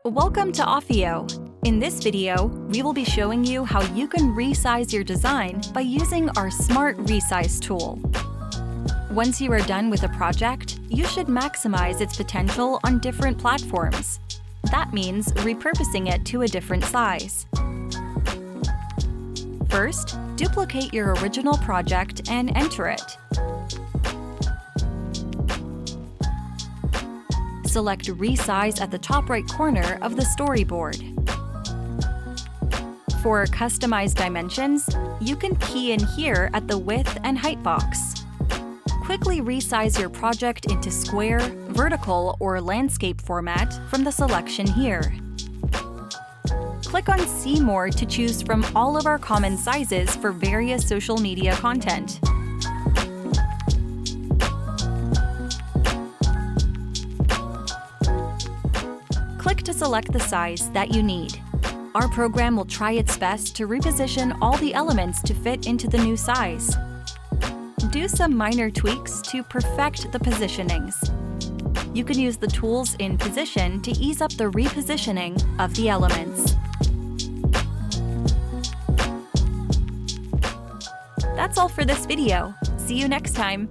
Welcome to OFFEO. In this video, we will be showing you how you can resize your design by using our Smart Resize tool. Once you are done with a project, you should maximize its potential on different platforms. That means repurposing it to a different size. First, duplicate your original project and enter it. Select Resize at the top right corner of the storyboard. For customized dimensions, you can key in here at the width and height box. Quickly resize your project into square, vertical, or landscape format from the selection here. Click on See More to choose from all of our common sizes for various social media content. Click to select the size that you need. Our program will try its best to reposition all the elements to fit into the new size. Do some minor tweaks to perfect the positionings. You can use the tools in Position to ease up the repositioning of the elements. That's all for this video. See you next time.